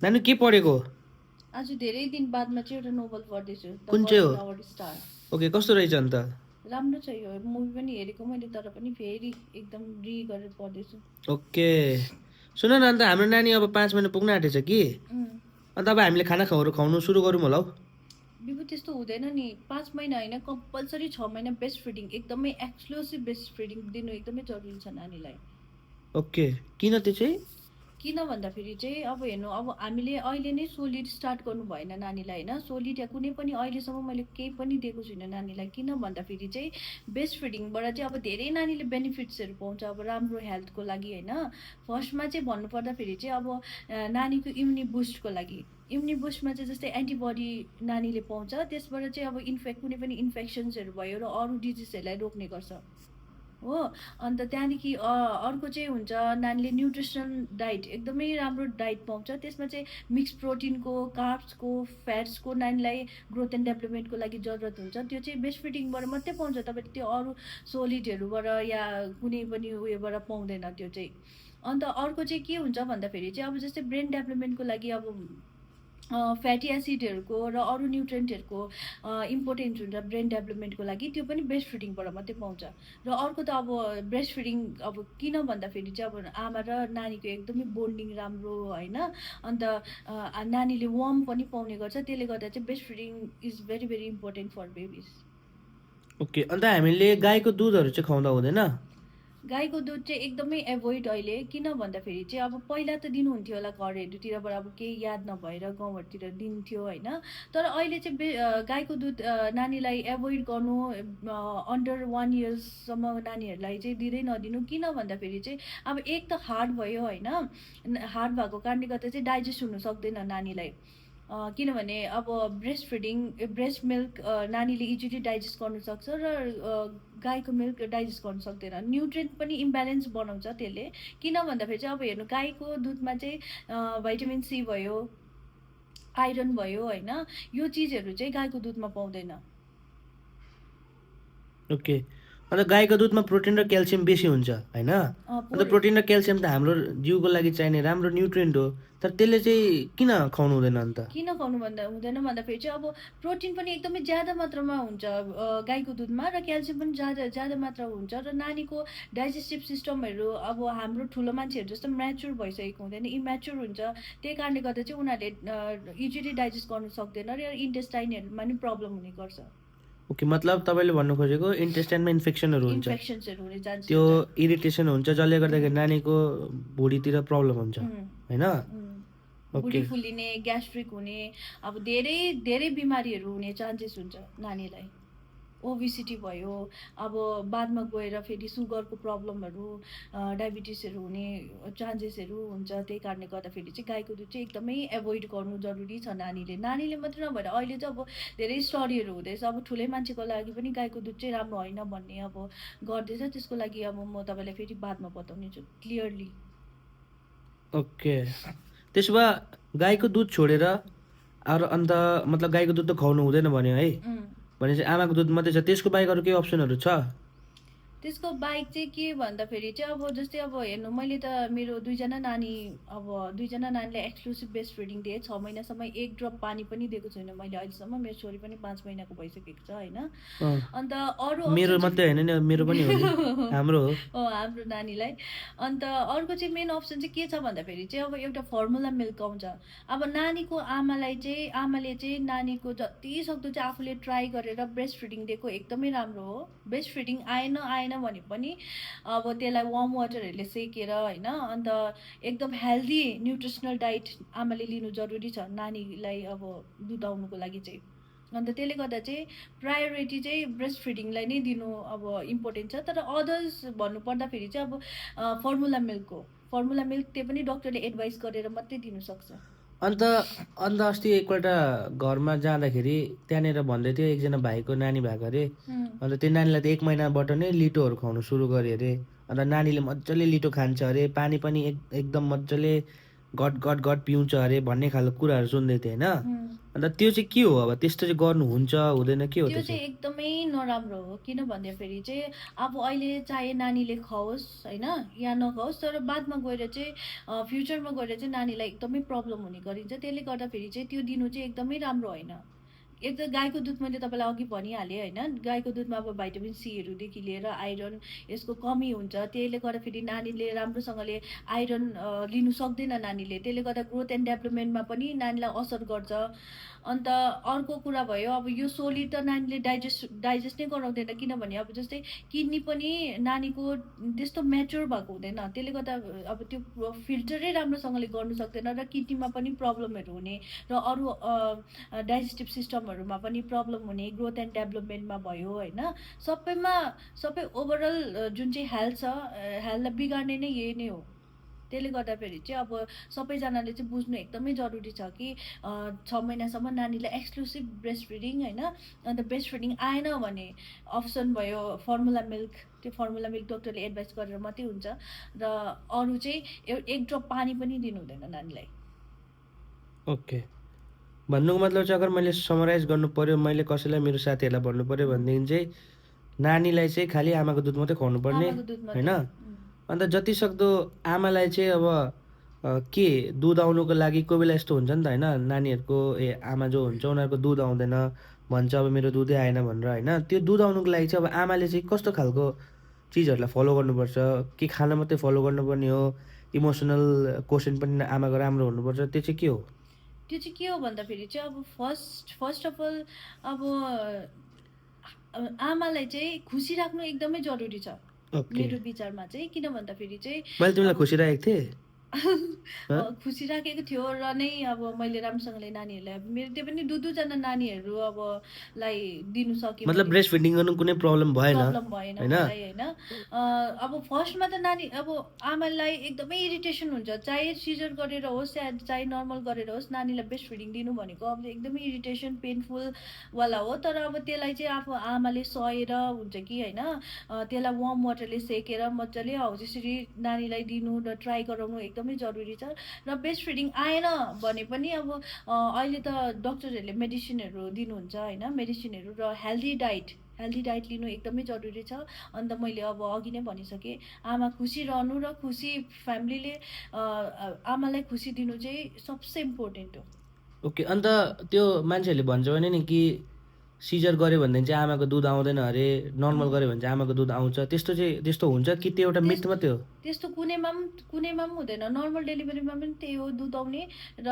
नानी के पढेको? आज धेरै दिन बादमा चाहिँ एउटा नोभल पढ्दैछु, द कुन चाहिँ हो? World our star. ओके, कस्तो रहेछ अन्त? राम्रो छ यो मुभी पनि हेरेको मैले, तर पनि फेरि एकदम गरेर पढ्दैछु। ओके, सुन न, अन्त हाम्रो नानी अब 5 महिना पुग्न आँटेछ कि, अन्त अब हामीले खाना खुवाउनु सुरु गरौँ होला हौ। बिबु त्यस्तो हुँदैन नि, 5 महिना होइन, कम्पलसरी 6 महिना बेस्ट फिडिङ, एकदमै एक्सक्लुसिभ बेस्ट फिडिङ दिनु एकदमै जरुरी छ नानीलाई। ओके, किन त्यो चाहिँ? किन भन्दाखेरि चाहिँ अब हेर्नु, अब हामीले अहिले नै सोलिड स्टार्ट गर्नु भएन नानीलाई होइन, सोलिड या कुनै पनि अहिलेसम्म मैले केही पनि दिएको छुइनँ नानीलाई। किन भन्दाखेरि चाहिँ बेस्ट फिडिङबाट चाहिँ अब धेरै नानीले बेनिफिट्सहरू पाउँछ, अब राम्रो हेल्थको लागि होइन। फर्स्टमा चाहिँ भन्नुपर्दाखेरि चाहिँ अब नानीको इम्युनि बुस्टको लागि, इम्युनि बुस्टमा चाहिँ जस्तै एन्टिबडी नानीले पाउँछ, त्यसबाट चाहिँ अब कुनै पनि इन्फेक्सन्सहरू भयो र अरू डिजिजहरूलाई रोक्ने गर्छ हो। अन्त त्यहाँदेखि अर्को चाहिँ हुन्छ नानीले न्युट्रिसनल डाइट, एकदमै राम्रो डाइट पाउँछ। त्यसमा चाहिँ मिक्स प्रोटिनको, कार्ब्सको, फ्याट्सको नानीलाई ग्रोथ एन्ड डेभलपमेन्टको लागि जरुरत हुन्छ। त्यो चाहिँ बेस्ट फिडिङबाट मात्रै पाउँछ, तपाईँले त्यो अरू सोलिडहरूबाट या कुनै पनि उयोबाट पाउँदैन त्यो चाहिँ। अन्त अर्को चाहिँ के हुन्छ भन्दाखेरि चाहिँ अब जस्तै ब्रेन डेभलपमेन्टको लागि अब फ्याटी एसिडहरूको र अरू न्युट्रिएन्टहरूको इम्पोर्टेन्स हुन्छ ब्रेन डेभलपमेन्टको लागि, त्यो पनि ब्रेस्ट फिडिङबाट मात्रै पाउँछ। र अर्को त अब ब्रेस्ट फिडिङ अब किन भन्दाखेरि चाहिँ अब आमा र नानीको एकदमै बोन्डिङ राम्रो होइन, अन्त नानीले वार्म पनि पाउने गर्छ, त्यसले गर्दा चाहिँ breast feeding is very very important for babies. Okay, अन्त हामीले गाईको दुधहरू चाहिँ खुवाउँदा हुँदैन? गाईको दुध चाहिँ एकदमै एभोइड अहिले, किन भन्दाखेरि चाहिँ अब पहिला त दिनुहुन्थ्यो होला घरहरूतिरबाट, अब केही याद नभएर गाउँहरूतिर दिन्थ्यो होइन। तर अहिले चाहिँ गाईको दुध नानीलाई एभोइड गर्नु, अन्डर 1 इयर्ससम्म नानीहरूलाई चाहिँ दिँदै नदिनु। किन भन्दाखेरि चाहिँ अब एक त हार्ड भयो होइन, हार्ड भएको कारणले गर्दा चाहिँ डाइजेस्ट हुनु सक्दैन नानीलाई। किनभने अब ब्रेस्ट फिडिङ, ब्रेस्ट मिल्क नानीले इजिली डाइजेस्ट गर्नु सक्छ र गाईको मिल्क डाइजेस्ट गर्नु सक्दैन। न्युट्रिएन्ट पनि इम्ब्यालेन्स बनाउँछ त्यसले। किन भन्दाखेरि चाहिँ अब हेर्नु, गाईको दुधमा चाहिँ भाइटामिन सी भयो, आइरन भयो होइन, यो चिजहरू चाहिँ गाईको दुधमा पाउँदैन। ओके, अन्त गाईको दुधमा प्रोटिन र क्याल्सियम बेसी हुन्छ होइन? अन्त प्रोटिन र क्याल्सियम त हाम्रो जिउको लागि चाहिने राम्रो न्युट्रिएन्ट हो, तर त्यसले चाहिँ किन खुवाउनु हुँदैन अन्त? किन खुवाउनु हुँदैन भन्दाखेरि चाहिँ अब प्रोटिन पनि एकदमै ज्यादा मात्रामा हुन्छ गाईको दुधमा, र क्याल्सियम पनि ज्यादा मात्रा हुन्छ, र नानीको डाइजेस्टिभ सिस्टमहरू अब हाम्रो ठुलो मान्छेहरू जस्तो म्याच्योर भइसकेको हुँदैन, इम्याच्योर हुन्छ। त्यही कारणले गर्दा चाहिँ उनीहरूले इजिली डाइजेस्ट गर्नु सक्दैन र इन्टेस्टाइनहरूमा पनि प्रब्लम हुने गर्छ। ओके, मतलब तपाईँले भन्नु खोजेको इन्टेस्टाइनमा इन्फेक्सनहरू हुन्छ, इन्फेक्सन्सहरू हुने चान्सेस त्यो इरिटेसन हुन्छ, जसले गर्दाखेरि नानीको भुँडीतिर प्रब्लम हुन्छ होइन? भुँडी फुलिने, ग्यास्ट्रिक हुने, अब धेरै धेरै बिमारीहरू हुने चान्सेस हुन्छ नानीलाई। ओबिसिटी भयो, अब बादमा गएर फेरि सुगरको प्रब्लमहरू, डायबिटिसहरू हुने चान्सेसहरू हुन्छ। त्यही कारणले गर्दाखेरि चाहिँ गाईको दुध चाहिँ एकदमै एभोइड गर्नु जरुरी छ नानीले मात्रै नभएर अहिले चाहिँ अब धेरै स्टडीहरू हुँदैछ, अब ठुलै मान्छेको लागि पनि गाईको दुध चाहिँ राम्रो होइन भन्ने अब गर्दैछ। त्यसको लागि अब म तपाईँलाई फेरि बादमा बताउने छु क्लियरली। ओके, त्यसो भए गाईको दुध छोडेर अरू अन्त मतलब गाईको दुध त खुवाउनु हुँदैन भन्यो है, भनेपछि आमाको दुध मात्रै छ, त्यसको बाहेक अरू केही अप्सनहरू छ? त्यसको बाहेक चाहिँ के भन्दाखेरि चाहिँ अब जस्तै अब हेर्नु, मैले त मेरो दुईजना नानीलाई एक्सक्लुसिभ बेस्ट फिडिङ दिएँ। 6 महिनासम्म एक ड्रप पानी पनि दिएको छैन मैले अहिलेसम्म। मेरो छोरी पनि 5 महिनाको भइसकेको छ होइन। अन्त अरू मेरो मात्रै होइन नि, मेरो पनि हो नि, हाम्रो हो। हाम्रो नानीलाई। अन्त अर्को चाहिँ मेन अप्सन चाहिँ के छ भन्दाखेरि चाहिँ अब एउटा फर्मुला मिल्क आउँछ। अब आमाले चाहिँ नानीको जति सक्दो चाहिँ आफूले ट्राई गरेर ब्रेस्ट फिडिङ दिएको एकदमै राम्रो हो। ब्रेस्ट फिडिङ आएन भने पनि अब त्यसलाई वार्म वाटरहरूले सेकेर होइन, अन्त एकदम हेल्दी न्युट्रिसनल डाइट आमाले लिनु जरुरी छ नानीलाई अब दुध आउनुको लागि चाहिँ। अन्त त्यसले गर्दा चाहिँ प्रायोरिटी चाहिँ ब्रेस्ट फिडिङलाई नै दिनु अब इम्पोर्टेन्ट छ। तर अदर्स भन्नुपर्दाखेरि चाहिँ अब फर्मुला मिल्क त्यो पनि डक्टरले एडभाइस गरेर मात्रै दिनु सक्छ। अन्त अस्ति एकपल्ट घरमा जाँदाखेरि त्यहाँनिर भन्दै थियो एकजना भाइको नानी भएको अरे, अन्त त्यो नानीलाई त 1 महिनाबाट नै लिटोहरू खुवाउनु सुरु गऱ्यो अरे, अन्त नानीले मजाले लिटो खान्छ अरे, पानी पनि एकदम मजाले गट गट गट पिउँछ अरे भन्ने खालको कुराहरू सुन्दै थिएँ होइन। उम्, अन्त त्यो चाहिँ के हो अब त्यस्तो चाहिँ गर्नु हुन्छ हुँदैन के हो त्यो त्यो चाहिँ चाहिँ? एकदमै नराम्रो हो। किन भन्दाखेरि चाहिँ अब अहिले चाहे नानीले खाओस् होइन या नखाओस्, तर बादमा गएर चाहिँ फ्युचरमा गएर चाहिँ नानीलाई एकदमै प्रब्लम हुने गरिन्छ। त्यसले गर्दाखेरि चाहिँ त्यो दिनु चाहिँ एकदमै राम्रो होइन। एक त गाईको दुध मैले तपाईँलाई अघि भनिहालेँ होइन, गाईको दुधमा अब भाइटामिन सीहरूदेखि लिएर आइरन यसको कमी हुन्छ। त्यसले गर्दाखेरि नानीले राम्रोसँगले आइरन लिनु सक्दैन नानीले। त्यसले गर्दा ग्रोथ एन्ड डेभलपमेन्टमा पनि नानीलाई असर गर्छ। अन्त अर्को कुरा भयो, अब यो सोलिड त नानीले डाइजेस्ट नै गराउँदैन। किनभने अब जस्तै किडनी पनि नानीको त्यस्तो म्याच्योर भएको हुँदैन। त्यसले गर्दा अब त्यो फिल्टरै राम्रोसँगले गर्नु सक्दैन र किडनीमा पनि प्रब्लमहरू हुने र अरू डाइजेस्टिभ सिस्टमहरूमा पनि प्रब्लम हुने, ग्रोथ एन्ड डेभलपमेन्टमा भयो होइन, सबै ओभरअल जुन चाहिँ हेल्थ छ हेल्थलाई बिगार्ने नै यही नै हो। त्यसले गर्दाखेरि चाहिँ अब सबैजनाले चाहिँ बुझ्नु एकदमै जरुरी छ कि 6 महिनासम्म नानीलाई एक्सक्लुसिभ ब्रेस्ट फिडिङ होइन। अन्त ब्रेस्ट फिडिङ आएन भने अप्सन भयो फर्मुला मिल्क। त्यो फर्मुला मिल्क डक्टरले एडभाइस गरेर मात्रै हुन्छ। र अरू चाहिँ एक ड्रप पानी पनि दिनु हुँदैन नानीलाई। ओके, भन्नुको मतलब चाहिँ अगर मैले समराइज गर्नु पर्यो, मैले कसैलाई मेरो साथीहरूलाई भन्नु पर्यो भनेदेखि चाहिँ नानीलाई चाहिँ खालि आमाको दुध मात्रै खुवाउनु पर्ने आमाको दुध होइन। मात्रै। अन्त जति सक्दो आमालाई चाहिँ अब के दुध आउनुको लागि कोही बेला यस्तो हुन्छ नि त होइन, नानीहरूको आमा जो हुन्छ उनीहरूको दुध आउँदैन भन्छ अब मेरो दुधै आएन भनेर होइन। त्यो दुध आउनुको लागि चाहिँ अब आमाले चाहिँ कस्तो खालको चिजहरूलाई फलो गर्नुपर्छ, कि खाना मात्रै फलो गर्नुपर्ने हो, इमोसनल क्वेसन पनि आमाको राम्रो हुनुपर्छ, त्यो चाहिँ के हो? त्यो चाहिँ के हो भन्दाखेरि चाहिँ अब फर्स्ट अफ अल अब आमालाई चाहिँ खुसी राख्नु एकदमै जरुरी छ ओके, मेरो विचारमा चाहिँ। किन भन्दाखेरि चाहिँ मैले तिमीलाई खुसी राखेको थिएँ। खुसी राखेको थियो र नै अब मैले राम्रोसँगले नानीहरूलाई अब मेरो त्यो पनि दुईजना नानीहरू अब लाई दिनु सकेँ। मतलब ब्रेस्ट फिडिङ गर्नु कुनै प्रब्लम भएन प्रब्लम भएन होइन? मलाई होइन। अब फर्स्टमा त नानी अब आमालाई एकदमै इरिटेसन हुन्छ, चाहे सिजर गरेर होस् या चाहे नर्मल गरेर होस्, नानीलाई ब्रेस्ट फिडिङ दिनु भनेको अब एकदमै इरिटेसन पेनफुल वाला हो। तर अब त्यसलाई चाहिँ अब आमाले सहेर हुन्छ कि होइन, त्यसलाई वार्म वाटरले सेकेर मजाले हौ त्यसरी नानीलाई दिनु र ट्राई गराउनु एकदमै जरुरी छ। र ब्रेस्ट फिडिङ आएन भने पनि अब अहिले त डक्टरहरूले मेडिसिनहरू दिनुहुन्छ होइन, मेडिसिनहरू र हेल्दी डाइट लिनु एकदमै जरुरी छ। अन्त मैले अब अघि नै भनिसकेँ, आमा खुसी रहनु र खुसी फ्यामिलीले आमालाई खुसी दिनु चाहिँ सबसे इम्पोर्टेन्ट हो। ओके, अन्त त्यो मान्छेहरूले भन्छ भने नि कि सिजर गऱ्यो भनेदेखि चाहिँ आमाको दुध आउँदैन अरे, नर्मल गऱ्यो भने चाहिँ आमाको दुध आउँछ, त्यस्तो हुन्छ कि त्यो एउटा मिथ मात्रै हो? त्यस्तो कुनैमा पनि हुँदैन। नर्मल डेलिभरीमा पनि त्यही हो, दुध आउने, र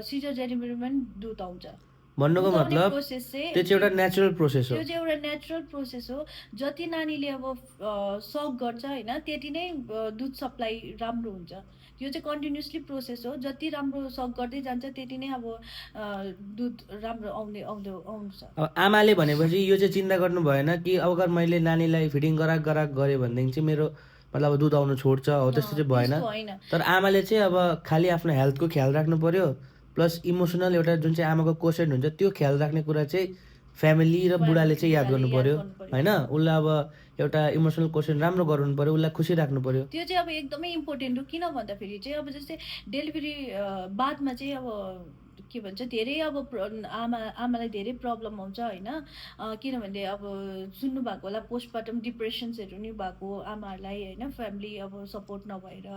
सिजर डेलिभरीमा पनि दुध आउँछ। भन्नुको दुध आउने मतलब प्रोसेस चाहिँ त्यो चाहिँ एउटा नेचुरल प्रोसेस हो। त्यो चाहिँ एउटा नेचुरल प्रोसेस हो। जति नानीले अब सक गर्छ होइन त्यति नै दुध सप्लाई राम्रो हुन्छ। यो चाहिँ कन्टिन्युसली प्रोसेस हो। जति राम्रो सक गर्दै जान्छ त्यति नै अब दुध राम्रो आउँछ। अब आमाले भनेपछि यो चाहिँ चिन्ता गर्नु भएन कि अब अगर मैले नानीलाई फिडिङ गराक गरेँ भनेदेखि चाहिँ मेरो मतलब अब दुध आउनु छोड्छ हो, त्यस्तो चाहिँ भएन। त्यस्तो होइन। तर आमाले चाहिँ अब खालि आफ्नो हेल्थको ख्याल राख्नु पर्यो, प्लस इमोसनल एउटा जुन चाहिँ आमाको क्वेसन हुन्छ त्यो ख्याल राख्ने कुरा चाहिँ फ्यामिली र बुढाले चाहिँ याद गर्नु पर्यो होइन। उसलाई अब एउटा इमोसनल क्वेसन राम्रो गराउनु पर्यो, उसलाई खुसी राख्नु पर्यो। त्यो चाहिँ अब एकदमै इम्पोर्टेन्ट हो। किन भन्दाखेरि चाहिँ अब जस्तै डेलिभरी बादमा चाहिँ अब के भन्छ धेरै अब आमालाई धेरै प्रब्लम आउँछ होइन। किनभने अब सुन्नुभएको होला पोस्टपार्टम डिप्रेसन्सहरू नि भएको आमाहरूलाई होइन, फ्यामिली अब सपोर्ट नभएर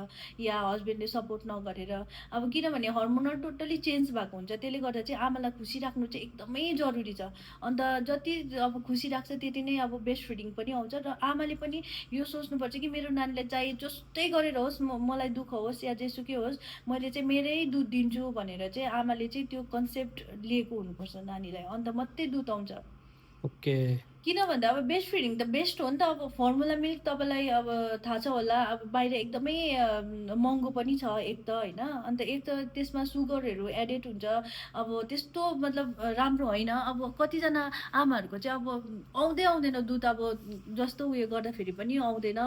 या हस्बेन्डले सपोर्ट नगरेर। अब किनभने हर्मोनल टोटली चेन्ज भएको हुन्छ। त्यसले गर्दा चाहिँ आमालाई खुसी राख्नु चाहिँ एकदमै जरुरी छ। अन्त जति अब खुसी राख्छ त्यति नै अब ब्रेस्ट फिडिङ पनि आउँछ। र आमाले पनि यो सोच्नुपर्छ कि मेरो नानीलाई चाहे जस्तै गरेर होस्, मलाई दुःख होस् या जेसुकै होस्, मैले चाहिँ मेरै दुध दिन्छु भनेर चाहिँ आमाले चाहिँ त्यो कन्सेप्ट लिएको हुनुपर्छ नानीलाई, अन्त मात्रै दुध आउँछ। ओके, किन भन्दा अब ब्रेस्ट फिडिङ त बेस्ट हो नि त। अब फर्मुला मिल्क तपाईँलाई अब थाहा छ होला, अब बाहिर एकदमै महँगो पनि छ एक त होइन। अन्त एक त त्यसमा सुगरहरू एडेड हुन्छ। अब त्यस्तो मतलब राम्रो होइन। अब कतिजना आमाहरूको चाहिँ अब आउँदैन दुध, अब जस्तो उयो गर्दाखेरि पनि आउँदैन।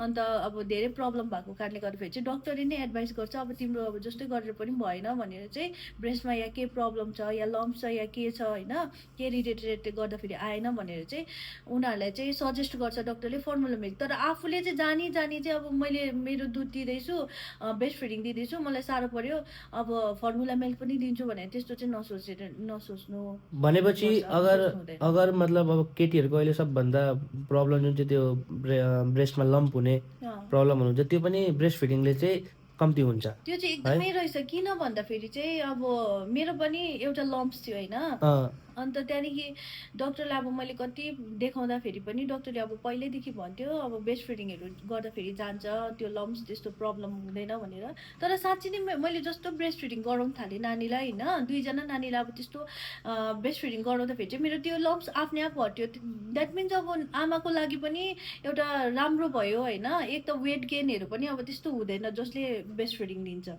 अन्त अब धेरै प्रब्लम भएको कारणले गर्दाखेरि चाहिँ डक्टरले नै एडभाइस गर्छ अब तिम्रो अब जस्तै गरेर पनि भएन भनेर चाहिँ, ब्रेस्टमा या के प्रब्लम छ या लम्प छ या के छ होइन, के रिलेटेड गर्दाखेरि आएन भनेर चाहिँ उनीहरूलाई चाहिँ सजेस्ट गर्छ डक्टरले फर्मुला मिल्क। तर आफूले चाहिँ जानी चाहिँ अब मैले मेरो दुध दिँदैछु, ब्रेस्ट फिडिङ दिँदैछु, मलाई साह्रो पर्यो, अब फर्मुला मिल्क पनि दिन्छु भने त्यस्तो चाहिँ नसोच्नु। भनेपछि पर्छ, अगर सोच्नु हुँदैन। अगर मतलब अब केटीहरूको अहिले सबभन्दा प्रब्लम जुन चाहिँ त्यो ब्रेस्टमा लम्प हुने प्रब्लमहरू हुन्छ त्यो पनि ब्रेस्ट फिडिङले चाहिँ कम्ती हुन्छ। त्यो चाहिँ एकदमै रहेछ। किन भन्दाखेरि चाहिँ अब मेरो पनि एउटा लम्प्स थियो होइन, अन्त त्यहाँदेखि डक्टरलाई अब मैले कति देखाउँदाखेरि पनि डक्टरले अब पहिल्यैदेखि भन्थ्यो अब ब्रेस्ट फिडिङहरू गर्दाखेरि जान्छ त्यो लम्प्स, त्यस्तो प्रब्लम हुँदैन भनेर। तर साँच्ची नै मैले जस्तो ब्रेस्ट फिडिङ गराउनु थालेँ नानीलाई होइन, 2जना नानीलाई अब त्यस्तो ब्रेस्ट फिडिङ गराउँदाखेरि चाहिँ मेरो त्यो लम्प्स आफ्नै आप हट्यो। द्याट मिन्स अब आमाको लागि पनि एउटा राम्रो भयो होइन। एक त वेट गेनहरू पनि अब त्यस्तो हुँदैन जसले ब्रेस्ट फिडिङ दिन्छ।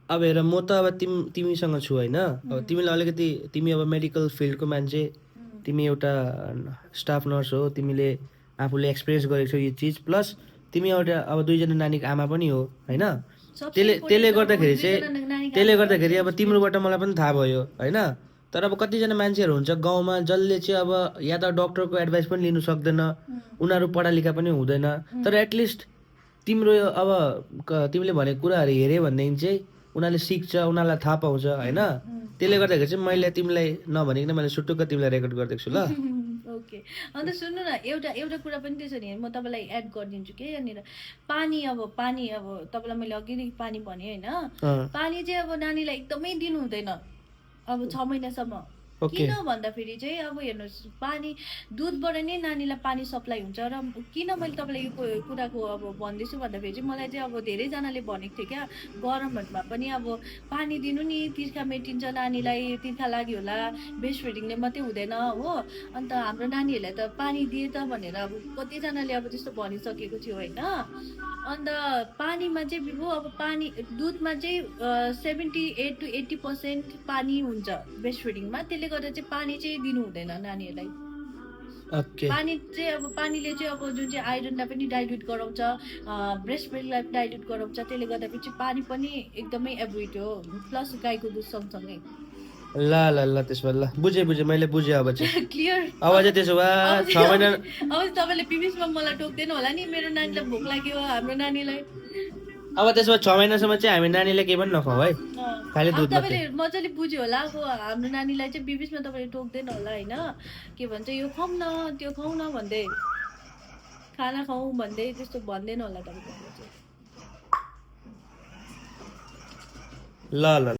अब हेर म त अब तिमीसँग छु होइन, अब तिमीलाई अलिकति तिमी अब मेडिकल फिल्डको मान्छे, तिमी एउटा स्टाफ नर्स हो, तिमीले आफूले एक्सपिरियन्स गरेको छौ यो चिज, प्लस तिमी एउटा अब 2जना नानीको आमा पनि हो होइन। त्यसले गर्दाखेरि अब तिम्रोबाट मलाई पनि थाहा भयो होइन। तर अब कतिजना मान्छेहरू हुन्छ गाउँमा जसले चाहिँ अब या त डक्टरको एडभाइस पनि लिनु सक्दैन, उनीहरू पढालेखा पनि हुँदैन, तर एटलिस्ट तिम्रो अब तिमीले भनेको कुराहरू हेऱ्यो भनेदेखि चाहिँ उनीहरूले सिक्छ, उनीहरूलाई थाहा पाउँछ होइन। त्यसले गर्दाखेरि चाहिँ मैले तिमीलाई नभनिकन मैले सुटुक्क तिमीलाई रेकर्ड गरिदिएको छु ल। ओके, अन्त सुन्नु न, एउटा कुरा पनि त्यसो नि म तपाईँलाई एड गरिदिन्छु कि यहाँनिर। पानी अब तपाईँलाई मैले अघिदेखि पानी भने होइन, पानी चाहिँ अब नानीलाई एकदमै दिनु हुँदैन अब 6 महिनासम्म। किन भन्दाखेरि चाहिँ अब हेर्नुहोस्, पानी दुधबाट नै नानीलाई पानी सप्लाई हुन्छ। र किन मैले तपाईँलाई यो कुराको अब भन्दैछु भन्दाखेरि चाहिँ मलाई चाहिँ अब धेरैजनाले भनेको थियो क्या, गरमहरूमा पनि अब पानी दिनु नि, तिर्खा मेटिन्छ नानीलाई, तिर्खा लाग्यो होला, ब्रेस्ट फिडिङले मात्रै हुँदैन हो। अन्त हाम्रो नानीहरूलाई त पानी दिए त भनेर अब कतिजनाले अब त्यस्तो भनिसकेको थियो होइन। अन्त पानीमा चाहिँ बिबु अब पानी दुधमा चाहिँ 78 to 80% पानी हुन्छ ब्रेस्ट फिडिङमा। त्यसले गर्दा चाहिँ पानी चाहिँ दिनु हुँदैन नानीहरूलाई। पानी चाहिँ अब पानीले चाहिँ अब जुन चाहिँ आइरनलाई पनि डाइल्युट गराउँछ, ब्रेस्ट मिल्कलाई डाइल्युट गराउँछ। त्यसले गर्दाखेरि चाहिँ पानी पनि एकदमै एभोइड हो, प्लस गाईको दुध सँगसँगै। ल ल ल त्यसो भए ल बुझेँ मैले बुझेँ अब चाहिँ क्लियर। अब चाहिँ त्यसो भए 6 महिना अब तपाईँले पिबिसमा मलाई टोक्दैन होला नि, मेरो नानीलाई भोक लाग्यो, हाम्रो नानीलाई। अब त्यसो भए 6 महिनासम्म चाहिँ हामी नानीलाई केही पनि नखाउँ है, खालि दुध मात्रै। तपाईँले मजाले बुझ्यो होला अब हाम्रो नानीलाई चाहिँ बिबिसमा तपाईँले टोक्दैन होला होइन। के भन्छ यो खाउँ न त्यो खाउँ न भन्दै, खाना खाउँ भन्दै त्यस्तो भन्दैन होला तपाईँले चाहिँ। ल ल।